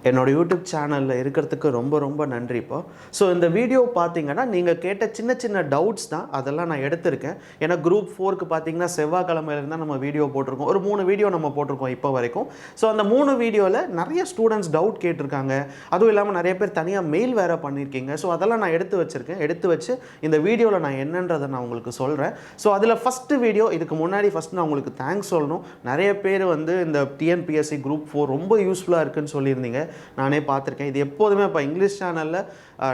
என்னோட யூடியூப் சேனலில் இருக்கிறதுக்கு ரொம்ப ரொம்ப நன்றிப்பா. ஸோ இந்த வீடியோ பார்த்தீங்கன்னா நீங்கள் கேட்ட சின்ன சின்ன டவுட்ஸ் தான் அதெல்லாம் நான் எடுத்திருக்கேன். ஏன்னா குரூப் 4க்கு பார்த்தீங்கன்னா செவ்வாய்க்கிழமையிலேருந்து தான் நம்ம வீடியோ போட்டிருக்கோம். ஒரு 3 வீடியோ நம்ம போட்டிருக்கோம் இப்போ வரைக்கும். ஸோ அந்த 3 வீடியோவில் நிறைய ஸ்டூடெண்ட்ஸ் டவுட் கேட்டிருக்காங்க. அதுவும் இல்லாமல் நிறைய பேர் தனியாக மெயில் வேறு பண்ணியிருக்கீங்க. ஸோ அதெல்லாம் நான் எடுத்து வச்சுருக்கேன். எடுத்து வச்சு இந்த வீடியோவில் நான் என்னன்றதை நான் உங்களுக்கு சொல்கிறேன். ஸோ அதில் ஃபஸ்ட்டு வீடியோ இதுக்கு முன்னாடி ஃபஸ்ட் நான் உங்களுக்கு தேங்க்ஸ் சொல்லணும். நிறைய பேர் வந்து இந்த TNPSC Group 4 ரொம்ப யூஸ்ஃபுல்லாக இருக்குதுன்னு சொல்லியிருந்தீங்க. நானே பார்த்துருக்கேன். இது எப்போதுமே இப்போ இங்கிலீஷ் சேனலில்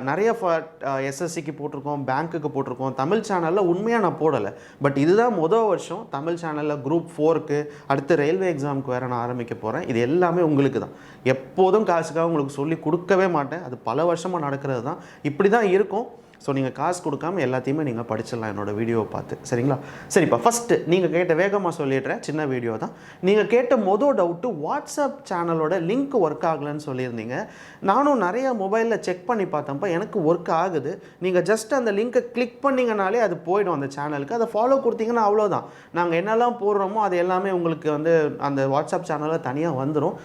நிறைய SSCக்கு போட்டிருக்கோம், பேங்க்குக்கு போட்டிருக்கோம். தமிழ் சேனலில் உண்மையாக நான் போடலை. பட் இதுதான் முதல் வருஷம் தமிழ் சேனலில் குரூப் 4க்கு அடுத்து ரயில்வே எக்ஸாமுக்கு வேறு நான் ஆரம்பிக்க போகிறேன். இது எல்லாமே உங்களுக்கு தான். எப்போதும் காசுக்காக உங்களுக்கு சொல்லி கொடுக்கவே மாட்டேன். அது பல வருஷமாக நடக்கிறது தான். இப்படி தான் இருக்கும். ஸோ நீங்கள் காசு கொடுக்காமல் எல்லாத்தையுமே நீங்கள் படிச்சிடலாம் என்னோடய வீடியோவை பார்த்து. சரிங்களா? சரிப்பா, ஃபஸ்ட்டு நீங்கள் கேட்ட வேகமாக சொல்லிடுறேன். சின்ன வீடியோ தான். நீங்கள் கேட்ட மொதல் டவுட்டு வாட்ஸ்அப் சேனலோட லிங்க் ஒர்க் ஆகலைன்னு சொல்லியிருந்தீங்க. நானும் நிறைய மொபைலில் செக் பண்ணி பார்த்தப்போ எனக்கு ஒர்க் ஆகுது. நீங்கள் ஜஸ்ட் அந்த லிங்க்கை கிளிக் பண்ணிங்கனாலே அது போயிடும் அந்த சேனலுக்கு. அதை ஃபாலோ கொடுத்தீங்கன்னா அவ்வளோதான். நாங்கள் என்னெல்லாம் போடுறோமோ அது எல்லாமே உங்களுக்கு வந்து அந்த வாட்ஸ்அப் சேனலில் தனியாக வந்துடும்.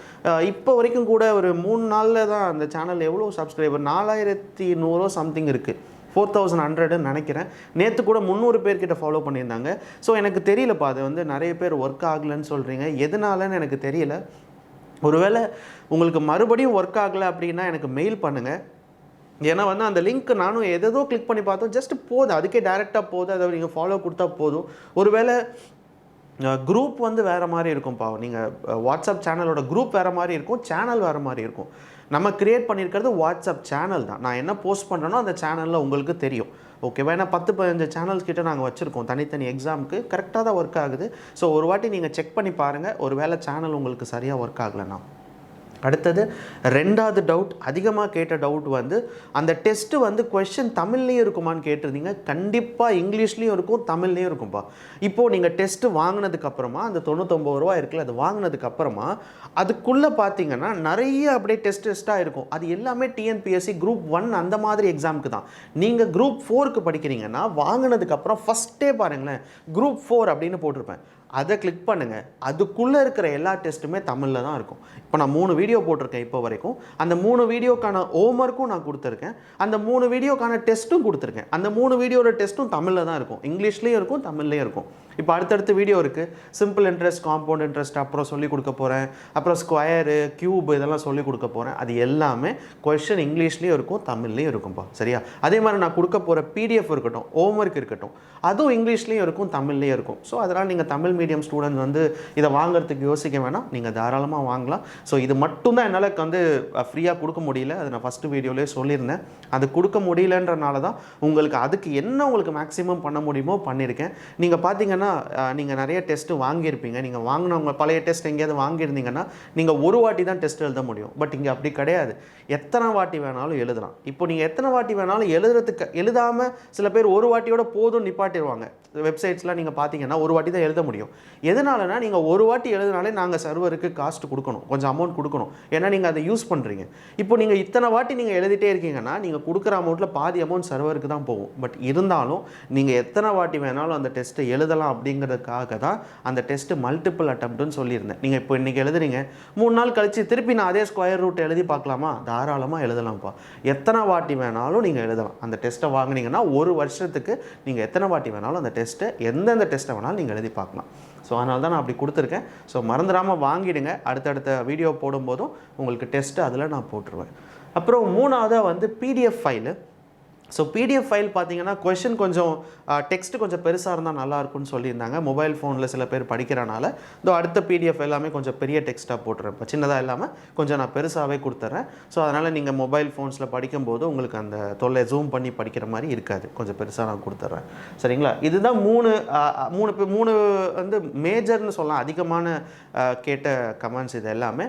இப்போ வரைக்கும் கூட ஒரு 3 நாளில் தான் அந்த சேனல் எவ்வளோ சப்ஸ்கிரைபர் 4100 சம்திங் இருக்குது. 4100ன்னு நினைக்கிறேன். நேற்று கூட 300 பேர்கிட்ட ஃபாலோ பண்ணியிருந்தாங்க. ஸோ எனக்கு தெரியலப்பா, அது வந்து நிறைய பேர் ஒர்க் ஆகலைன்னு சொல்கிறீங்க. எதனாலன்னு எனக்கு தெரியல. ஒருவேளை உங்களுக்கு மறுபடியும் ஒர்க் ஆகலை அப்படின்னா எனக்கு மெயில் பண்ணுங்கள். ஏன்னா வந்து அந்த லிங்க் நானும் எதோ கிளிக் பண்ணி பார்த்தோம். ஜஸ்ட் போதும், அதுக்கே டேரெக்டாக போதும். அதை நீங்கள் ஃபாலோ கொடுத்தா போதும். ஒருவேளை குரூப் வந்து வேறு மாதிரி இருக்கும்ப்பா. நீங்கள் வாட்ஸ்அப் சேனலோட குரூப் வேறு மாதிரி இருக்கும், சேனல் வேறு மாதிரி இருக்கும். நம்ம க்ரியேட் பண்ணியிருக்கிறது வாட்ஸ்அப் சேனல் தான். நான் என்ன போஸ்ட் பண்ணுறேனோ அந்த சேனலில் உங்களுக்கு தெரியும். ஓகேவா? ஏன்னா 10-15 சேனல்ஸ் கிட்ட நாங்கள் வச்சுருக்கோம் தனித்தனி எக்ஸாமுக்கு. கரெக்டாக தான் ஒர்க் ஆகுது. ஸோ ஒரு வாட்டி நீங்கள் செக் பண்ணி பாருங்கள். ஒரு வேளை சேனல் உங்களுக்கு சரியாக ஒர்க் ஆகலைன்னா. அடுத்தது 2வது டவுட், அதிகமாக கேட்ட டவுட் வந்து அந்த டெஸ்ட்டு வந்து கொஷின் தமிழ்லேயும் இருக்குமான்னு கேட்டிருந்தீங்க. கண்டிப்பாக இங்கிலீஷ்லேயும் இருக்கும், தமிழ்லேயும் இருக்கும்ப்பா. இப்போது நீங்கள் டெஸ்ட்டு வாங்கினதுக்கப்புறமா அந்த 99 ரூபா இருக்குல்ல, அது வாங்கினதுக்கப்புறமா அதுக்குள்ளே பார்த்தீங்கன்னா நிறைய அப்படியே டெஸ்ட்டாக இருக்கும். அது எல்லாமே TNPSC Group 1 அந்த மாதிரி எக்ஸாமுக்கு தான். நீங்கள் Group 4க்கு படிக்கிறீங்கன்னா வாங்கினதுக்கப்புறம் ஃபஸ்ட்டே பாருங்களேன், Group 4 அப்படின்னு போட்டிருப்பேன். அதை கிளிக் பண்ணுங்கள். அதுக்குள்ளே இருக்கிற எல்லா டெஸ்ட்டுமே தமிழில் தான் இருக்கும். இப்போ நான் 3 வீடியோ போட்டிருக்கேன் இப்போ வரைக்கும். அந்த 3 வீடியோக்கான ஹோம்ஒர்க்கும் நான் கொடுத்துருக்கேன். அந்த 3 வீடியோக்கான டெஸ்ட்டும் கொடுத்துருக்கேன். அந்த 3 வீடியோட டெஸ்ட்டும் தமிழில் தான் இருக்கும். இங்கிலீஷ்லேயும் இருக்கும், தமிழ்லேயும் இருக்கும். இப்போ அடுத்தடுத்து வீடியோ இருக்குது. சிம்பிள் இன்ட்ரெஸ்ட், காம்பவுண்ட் இன்ட்ரெஸ்ட் அப்புறம் சொல்லிக் கொடுக்க போகிறேன். அப்புறம் ஸ்கொயரு, க்யூப் இதெல்லாம் சொல்லிக் கொடுக்க போகிறேன். அது எல்லாமே கொஷின் இங்கிலீஷ்லேயும் இருக்கும், தமிழ்லேயும் இருக்கும்ப்பா. சரியா? அதே மாதிரி நான் கொடுக்க போகிற PDF இருக்கட்டும், ஹோம்ஒர்க் இருக்கட்டும், அதுவும் இங்கிலீஷ்லேயும் இருக்கும், தமிழ்லேயும் இருக்கும். ஸோ அதனால் நீங்கள் தமிழ் மீடியம் ஸ்டூடெண்ட் வந்து இதை வாங்குறதுக்கு யோசிக்க வேணாம். நீங்கள் தாராளமாக வாங்கலாம். ஸோ இது மட்டும்தான் என்னால் வந்து ஃப்ரீயாக கொடுக்க முடியல. அது நான் ஃபஸ்ட்டு வீடியோலேயே சொல்லியிருந்தேன். அது கொடுக்க முடியலன்றனால தான் உங்களுக்கு அதுக்கு என்ன உங்களுக்கு மேக்ஸிமம் பண்ண முடியுமோ பண்ணியிருக்கேன். நீங்கள் பார்த்தீங்கன்னா நீங்கள் நிறைய டெஸ்ட்டு வாங்கியிருப்பீங்க. நீங்கள் வாங்கினவங்க பழைய டெஸ்ட் எங்கேயாவது வாங்கியிருந்தீங்கன்னா நீங்கள் ஒரு வாட்டி தான் டெஸ்ட் எழுத முடியும். பட் இங்கே அப்படி கிடையாது. எத்தனை வாட்டி வேணாலும் எழுதலாம். இப்போ நீங்கள் எத்தனை வாட்டி வேணாலும் எழுதாமல் சில பேர் ஒரு வாட்டியோட போதும் நிப்பாட்டிடுவாங்க. வெப்சைட்ஸ்லாம் நீங்கள் பார்த்தீங்கன்னா ஒரு வாட்டி தான் எழுத முடியும். எதனாலனா நீங்கள் ஒரு வாட்டி எழுதினாலே நாங்கள் சர்வருக்கு காஸ்ட் கொடுக்கணும், கொஞ்சம் அமௌண்ட் கொடுக்கணும். ஏன்னா நீங்கள் அதை யூஸ் பண்ணுறீங்க. இப்போ நீங்கள் இத்தனை வாட்டி நீங்கள் எழுதிட்டே இருக்கீங்கன்னா நீங்கள் கொடுக்குற அமௌண்ட்டில் பாதி அமௌண்ட் சர்வருக்கு தான் போகும். பட் இருந்தாலும் நீங்கள் எத்தனை வாட்டி வேணாலும் அந்த டெஸ்ட்டை எழுதலாம். அப்படிங்கிறதுக்காக தான் அந்த டெஸ்ட்டு மல்டிபிள் அட்டெம்ப்ட்னு சொல்லியிருந்தேன். நீங்கள் இப்போ இன்றைக்கி எழுதுறீங்க, 3 நாள் கழித்து திருப்பி நான் அதே ஸ்கொயர் ரூட் எழுதி பார்க்கலாமா? தாராளமாக எழுதலாம்ப்பா. எத்தனை வாட்டி வேணாலும் நீங்கள் எழுதலாம். அந்த டெஸ்ட்டை வாங்கினீங்கன்னா ஒரு வருஷத்துக்கு நீங்கள் எத்தனை வாட்டி வேணாலும் அந்த டெஸ்ட்டை எந்தெந்த டெஸ்ட்டை வேணாலும் நீங்கள் எழுதி பார்க்கலாம். ஸோ அதனால தான் நான் அப்படி கொடுத்துருக்கேன். ஸோ மறந்துடாமல் வாங்கிடுங்க. அடுத்தடுத்த வீடியோ போடும்போதும் உங்களுக்கு டெஸ்ட்டு அதில் நான் போட்டுருவேன். அப்புறம் 3வதாக வந்து PDF file. So PDF file பார்த்தீங்கன்னா கொஷின் கொஞ்சம் டெக்ஸ்ட்டு கொஞ்சம் பெருசாக இருந்தால் நல்லாயிருக்கும்னு சொல்லியிருந்தாங்க. மொபைல் ஃபோனில் சில பேர் படிக்கிறனால அடுத்த PDF எல்லாமே கொஞ்சம் பெரிய டெக்ஸ்ட்டாக போட்டுறேன். இப்போ சின்னதாக இல்லாமல் கொஞ்சம் நான் பெருசாகவே கொடுத்துட்றேன். ஸோ அதனால் நீங்கள் மொபைல் ஃபோன்ஸில் படிக்கும்போது உங்களுக்கு அந்த தொல்லை ஜூம் பண்ணி படிக்கிற மாதிரி இருக்காது. கொஞ்சம் பெருசாக நான் கொடுத்துட்றேன். சரிங்களா? இதுதான் 3 வந்து மேஜர்னு சொல்லலாம். அதிகமான கேட்ட கமெண்ட்ஸ் இது எல்லாமே.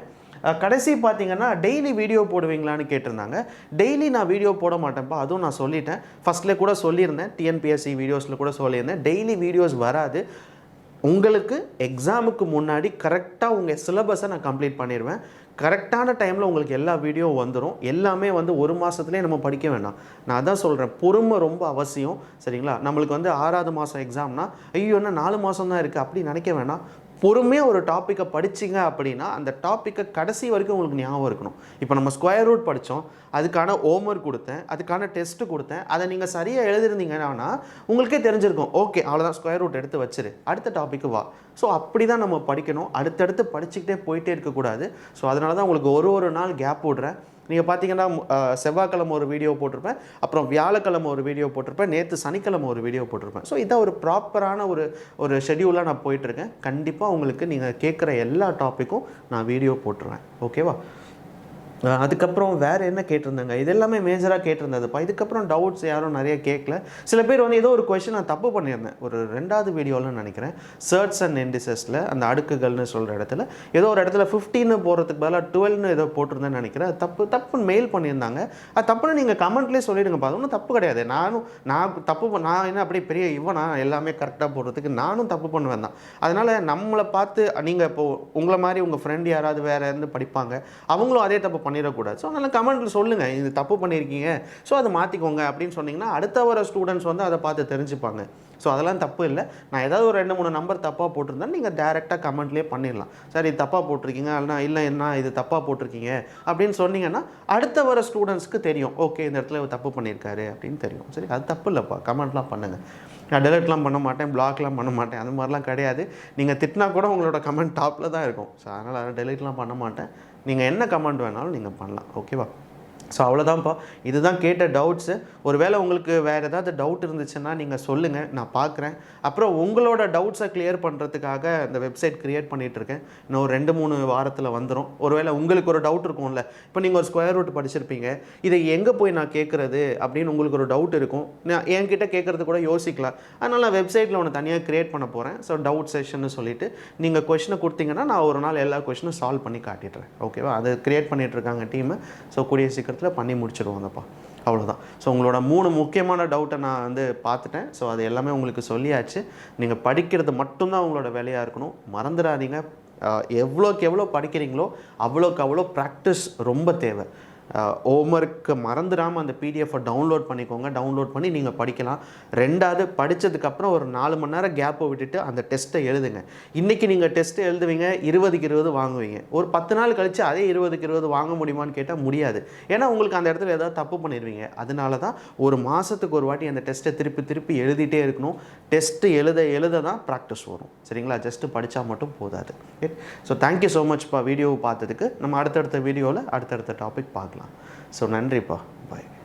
கடைசி பார்த்தீங்கன்னா டெய்லி வீடியோ போடுவீங்களான்னு கேட்டிருந்தாங்க. டெய்லி நான் வீடியோ போட மாட்டேன்ப்பா. அதுவும் நான் சொல்லிட்டேன். ஃபஸ்ட்டில் கூட சொல்லியிருந்தேன். TNPSC வீடியோஸில் கூட சொல்லியிருந்தேன். டெய்லி வீடியோஸ் வராது. உங்களுக்கு எக்ஸாமுக்கு முன்னாடி கரெக்டாக உங்கள் சிலபஸை நான் கம்ப்ளீட் பண்ணிடுவேன். கரெக்டான டைமில் உங்களுக்கு எல்லா வீடியோ வந்துடும். எல்லாமே வந்து ஒரு மாதத்துலேயே நம்ம படிக்க வேண்டாம். நான் அதான் சொல்கிறேன், பொறுமை ரொம்ப அவசியம். சரிங்களா? நம்மளுக்கு வந்து 6வது மாதம் எக்ஸாம்னா ஐயோ என்ன 4 மாதம் தான் இருக்குது அப்படி நினைக்க வேண்டாம். பொறுமையாக ஒரு டாப்பிக்கை படிச்சிங்க அப்படின்னா அந்த டாப்பிக்கை கடைசி வரைக்கும் உங்களுக்கு ஞாபகம் இருக்கணும். இப்போ நம்ம ஸ்கொயர் ரூட் படித்தோம், அதுக்கான ஹோம்ஒர்க் கொடுத்தேன், அதுக்கான டெஸ்ட்டு கொடுத்தேன், அதை நீங்கள் சரியாக எழுதிருந்தீங்கன்னா உங்களுக்கே தெரிஞ்சிருக்கும். ஓகே, அவ்வளோதான், ஸ்கொயர் ரூட் எடுத்து வச்சிரு, அடுத்த டாப்பிக்கு வா. ஸோ அப்படி தான் நம்ம படிக்கணும். அடுத்தடுத்து படிச்சுக்கிட்டே போயிட்டே இருக்கக்கூடாது. ஸோ அதனால தான் உங்களுக்கு ஒரு நாள் கேப் விட்றேன். நீங்கள் பார்த்தீங்கன்னா செவ்வாய்க்கிழமை ஒரு வீடியோ போட்டிருப்பேன், அப்புறம் வியாழக்கிழமை ஒரு வீடியோ போட்டிருப்பேன், நேற்று சனிக்கிழமை ஒரு வீடியோ போட்டிருப்பேன். ஸோ இதான் ஒரு ப்ராப்பரான ஒரு ஷெடியூலாக நான் போயிட்டுருக்கேன். கண்டிப்பாக உங்களுக்கு நீங்கள் கேட்குற எல்லா டாப்பிக்கும் நான் வீடியோ போட்டுருவேன். ஓகேவா? அதுக்கப்புறம் வேறு என்ன கேட்டிருந்தாங்க, இது எல்லாமே மேஜராக கேட்டிருந்ததுப்பா. இதுக்கப்புறம் டவுட்ஸ் யாரும் நிறைய கேட்கல. சில பேர் ஏதோ ஒரு கொஷின் நான் தப்பு பண்ணியிருந்தேன் ஒரு 2வது வீடியோவில் நினைக்கிறேன். சர்ட்ஸ் அண்ட் இண்டிசஸில் அந்த அடுக்குகள்னு சொல்கிற இடத்துல ஏதோ ஒரு இடத்துல 15 போகிறதுக்கு பதிலாக 12ன்னு ஏதோ போட்டிருந்தேன்னு நினைக்கிறேன். அது தப்புன்னு மெயில் பண்ணியிருந்தாங்க. அது தப்புன்னு நீங்கள் கமெண்ட்லேயே சொல்லிவிடுங்கப்பா. அது ஒன்றும் தப்பு கிடையாது. நான் என்ன அப்படியே பெரிய இவனா எல்லாமே கரெக்டாக போடுறதுக்கு நானும் தப்பு பண்ணுவேன் தான். அதனால் நம்மளை பார்த்து நீங்கள் இப்போது உங்களை மாதிரி உங்கள் ஃப்ரெண்ட் யாராவது வேறு இருந்து படிப்பாங்க, அவங்களும் அதே தப்பு பண்ணிடக்கூடாது. ஸோ அதனால் கமெண்ட்டில் சொல்லுங்கள், இது தப்பு பண்ணியிருக்கீங்க, ஸோ அதை மாற்றிக்கோங்க அப்படின்னு சொன்னிங்கன்னா அடுத்த வர ஸ்டூடெண்ட்ஸ் அதை பார்த்து தெரிஞ்சுப்பாங்க. ஸோ அதெல்லாம் தப்பு இல்லை. நான் ஏதாவது ஒரு 2-3 நம்பர் தப்பாக போட்டிருந்தேன், நீங்கள் டேரெக்டாக கமெண்ட்லேயே பண்ணிடலாம். சார் இது தப்பாக போட்டிருக்கீங்க, இல்லை என்ன இது தப்பாக போட்டிருக்கீங்க அப்படின்னு சொன்னீங்கன்னா அடுத்த வர ஸ்டூடெண்ட்ஸ்க்கு தெரியும், ஓகே இந்த இடத்துல தப்பு பண்ணியிருக்காரு அப்படின்னு தெரியும். சரி, அது தப்பு இல்லைப்பா, கமெண்ட்லாம் பண்ணுங்கள். நான் டெலிட்லாம் பண்ண மாட்டேன், பிளாக்லாம் பண்ண மாட்டேன், அந்த மாதிரிலாம் கிடையாது. நீங்கள் திட்டினா கூட உங்களோட கமெண்ட் டாப்பில் தான் இருக்கும். ஸோ அதனால் அதை டெலிட்லாம் பண்ண மாட்டேன். நீங்கள் என்ன கமெண்ட் வேணாலும் நீங்கள் பண்ணலாம். ஓகேவா? ஸோ அவ்வளோதான்ப்பா, இதுதான் கேட்ட டவுட்ஸு. ஒருவேளை உங்களுக்கு வேறு ஏதாவது டவுட் இருந்துச்சுன்னா நீங்கள் சொல்லுங்கள், நான் பார்க்குறேன். அப்புறம் உங்களோட டவுட்ஸை கிளியர் பண்ணுறதுக்காக இந்த வெப்சைட் க்ரியேட் பண்ணிகிட்ருக்கேன். இன்னும் ஒரு 2-3 வாரத்தில் வந்துடும். ஒருவேளை உங்களுக்கு ஒரு டவுட் இருக்கும்ல, இப்போ நீங்கள் ஒரு ஸ்கொயர் ரூட் படிச்சிருப்பீங்க, இதை எங்கே போய் நான் கேட்குறது அப்படின்னு உங்களுக்கு ஒரு டவுட் இருக்கும். நான் என்கிட்ட கேட்குறது கூட யோசிக்கலாம். அதனால் நான் வெப்சைட்டில் ஒன்று தனியாக க்ரியேட் பண்ண போகிறேன். ஸோ டவுட் செஷன்னு சொல்லிவிட்டு நீங்கள் கொஷினை கொடுத்தீங்கன்னா நான் ஒரு நாள் எல்லா கொஷினும் சால்வ் பண்ணி காட்டிடுறேன். ஓகேவா? அதை க்ரியேட் பண்ணிகிட்ருக்காங்க டீமு. ஸோ கூடிய சீக்கிரத்தில் பண்ணி முடிச்சிடுவோம்ப்பா. அவ்வளோதான். ஸோ உங்களோட 3 முக்கியமான டவுட்டை நான் பார்த்துட்டேன். ஸோ அது எல்லாமே உங்களுக்கு சொல்லியாச்சு. நீங்கள் படிக்கிறது மட்டும்தான் உங்களோட வேலையாக இருக்கணும். மறந்துடாதீங்க. எவ்வளோக்கு எவ்வளோ படிக்கிறீங்களோ அவ்வளோக்கு அவ்வளோ ப்ராக்டிஸ் ரொம்ப தேவை. ஹோம்ஒர்க்கு மறந்துடாமல் அந்த பிடிஎஃபை டவுன்லோட் பண்ணிக்கோங்க. டவுன்லோட் பண்ணி நீங்கள் படிக்கலாம். 2வது படித்ததுக்கப்புறம் ஒரு 4 மணி நேரம் கேப்பை விட்டுட்டு அந்த டெஸ்ட்டை எழுதுங்க. இன்றைக்கி நீங்கள் டெஸ்ட்டு எழுதுவீங்க, 20க்கு 20 வாங்குவீங்க. ஒரு 10 நாள் கழித்து அதே 20க்கு 20 வாங்க முடியுமான்னு கேட்டால் முடியாது. ஏன்னா உங்களுக்கு அந்த இடத்துல ஏதாவது தப்பு பண்ணிடுவீங்க. அதனால தான் ஒரு மாதத்துக்கு ஒரு வாட்டி அந்த டெஸ்ட்டை திருப்பி எழுதிட்டே இருக்கணும். டெஸ்ட்டு எழுத தான் ப்ராக்டிஸ் வரும். சரிங்களா? ஜஸ்ட்டு படித்தா மட்டும் போதாது. ஸோ தேங்க்யூ ஸோ மச்ப்பா வீடியோவை பார்த்ததுக்கு. நம்ம அடுத்தடுத்த வீடியோவில் அடுத்தடுத்த டாபிக் பார்க்கலாம். ஸோ நன்றிப்பா. பாய்.